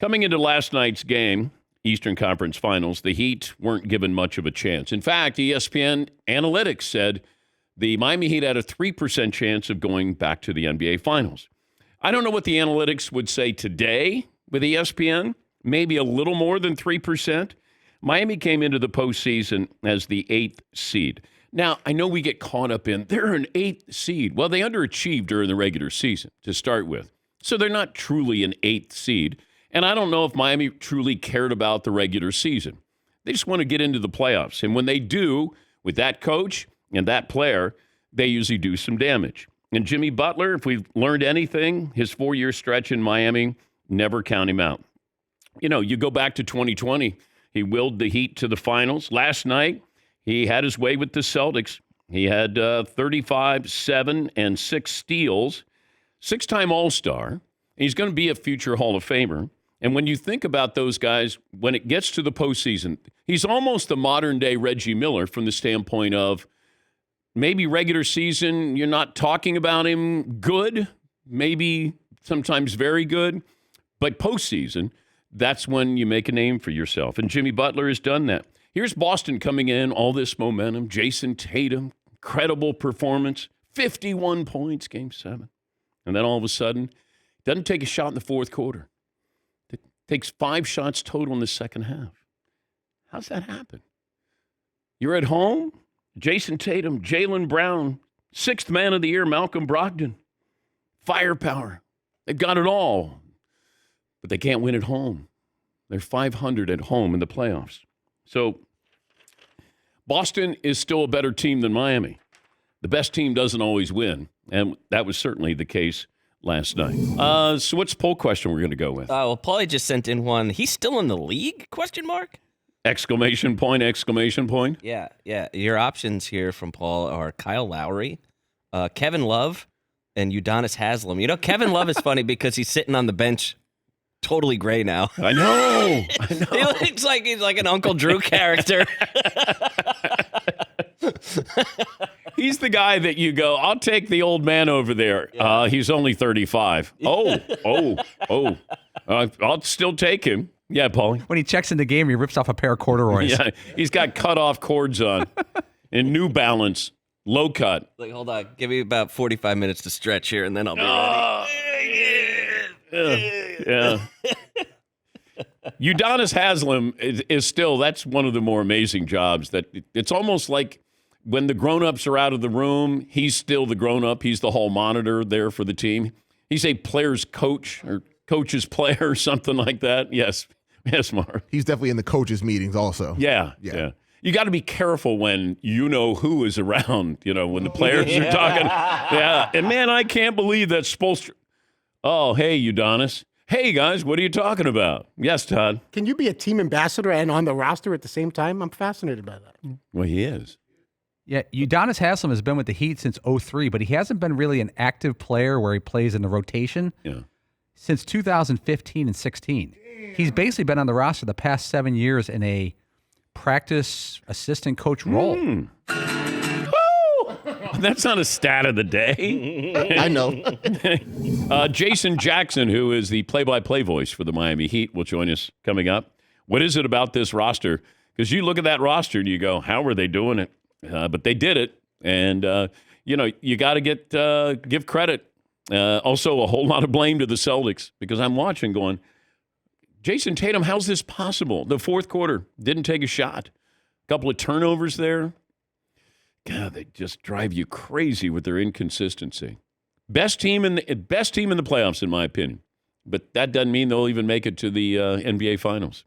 Coming into last night's game, Eastern Conference Finals, the Heat weren't given much of a chance. In fact, ESPN Analytics said the Miami Heat had a 3% chance of going back to the NBA Finals. I don't know what the analytics would say today with ESPN, maybe a little more than 3%. Miami came into the postseason as the 8th seed. Now, I know we get caught up in they're an 8th seed. Well, they underachieved during the regular season to start with. So they're not truly an 8th seed. And I don't know if Miami truly cared about the regular season. They just want to get into the playoffs. And when they do, with that coach and that player, they usually do some damage. And Jimmy Butler, if we've learned anything, his 4-year stretch in Miami, never count him out. You know, you go back to 2020, he willed the Heat to the finals. Last night, he had his way with the Celtics. He had 35, 7, and 6 steals, 6-time All-Star. He's going to be a future Hall of Famer. And when you think about those guys, when it gets to the postseason, he's almost the modern-day Reggie Miller from the standpoint of maybe regular season, you're not talking about him good, maybe sometimes very good, but postseason, that's when you make a name for yourself. And Jimmy Butler has done that. Here's Boston coming in, all this momentum. Jason Tatum, incredible performance, 51 points, Game 7. And then all of a sudden, doesn't take a shot in the fourth quarter. It takes 5 shots total in the second half. How's that happen? You're at home, Jason Tatum, Jaylen Brown, 6th man of the year, Malcolm Brogdon. Firepower. They've got it all, but they can't win at home. They're 500 at home in the playoffs. So Boston is still a better team than Miami. The best team doesn't always win, and that was certainly the case last night. So what's the poll question we're going to go with? Well, Paulie just sent in one. He's still in the league? Question mark. Exclamation point, exclamation point. Yeah. Your options here from Paul are Kyle Lowry, Kevin Love, and Udonis Haslem. You know, Kevin Love is funny because he's sitting on the bench totally gray now. I know. He looks like he's like an Uncle Drew character. He's the guy that you go, I'll take the old man over there. Yeah. He's only 35. I'll still take him. Yeah, Paulie. When he checks in the game, he rips off a pair of corduroys. Yeah, he's got cut-off cords on and New Balance, low cut. Like, hold on. Give me about 45 minutes to stretch here, and then I'll be ready. Yeah. Udonis Haslem is still, that's one of the more amazing jobs. That it's almost like when the grown-ups are out of the room, he's still the grown-up. He's the hall monitor there for the team. He's a player's coach or coach's player or something like that. Yes, Mark. He's definitely in the coaches' meetings also. Yeah. You got to be careful when you know who is around, you know, when the players are talking. Yeah, and man, I can't believe that Spoelstra. Oh, hey, Udonis. Hey, guys, what are you talking about? Yes, Todd. Can you be a team ambassador and on the roster at the same time? I'm fascinated by that. Well, he is. Yeah, Udonis Haslem has been with the Heat since 2003, but he hasn't been really an active player where he plays in the rotation since 2015 and 16. He's basically been on the roster the past 7 years in a practice assistant coach role. That's not a stat of the day. I know. Jason Jackson, who is the play-by-play voice for the Miami Heat, will join us coming up. What is it about this roster? Because you look at that roster and you go, how are they doing it? But they did it. And, you got to give credit. Also, a whole lot of blame to the Celtics because I'm watching going, Jason Tatum, how's this possible? The fourth quarter, didn't take a shot. A couple of turnovers there. God, they just drive you crazy with their inconsistency. Best team in the playoffs, in my opinion. But that doesn't mean they'll even make it to the NBA Finals.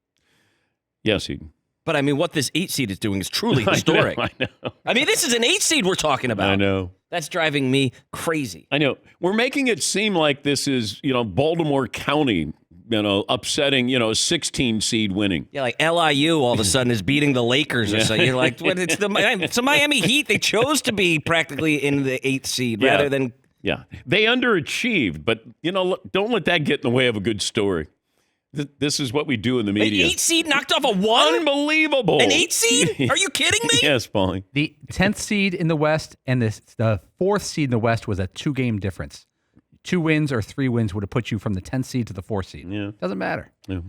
Yes, Eden. But, I mean, what this 8 seed is doing is truly historic. I know. I mean, this is an 8 seed we're talking about. I know. That's driving me crazy. I know. We're making it seem like this is, Baltimore County, upsetting, a 16 seed winning. Yeah, like LIU all of a sudden is beating the Lakers or something. You're like, what? It's the Miami Heat. They chose to be practically in the 8th seed rather than. Yeah. They underachieved, but, don't let that get in the way of a good story. This is what we do in the media. An 8 seed knocked off a 1? Unbelievable. An 8 seed? Are you kidding me? Yes, Paulie. The 10th seed in the West and the 4th seed in the West was a 2-game difference. 2 wins or 3 wins would have put you from the 10th seed to the 4th seed. Yeah. Doesn't matter. Yeah.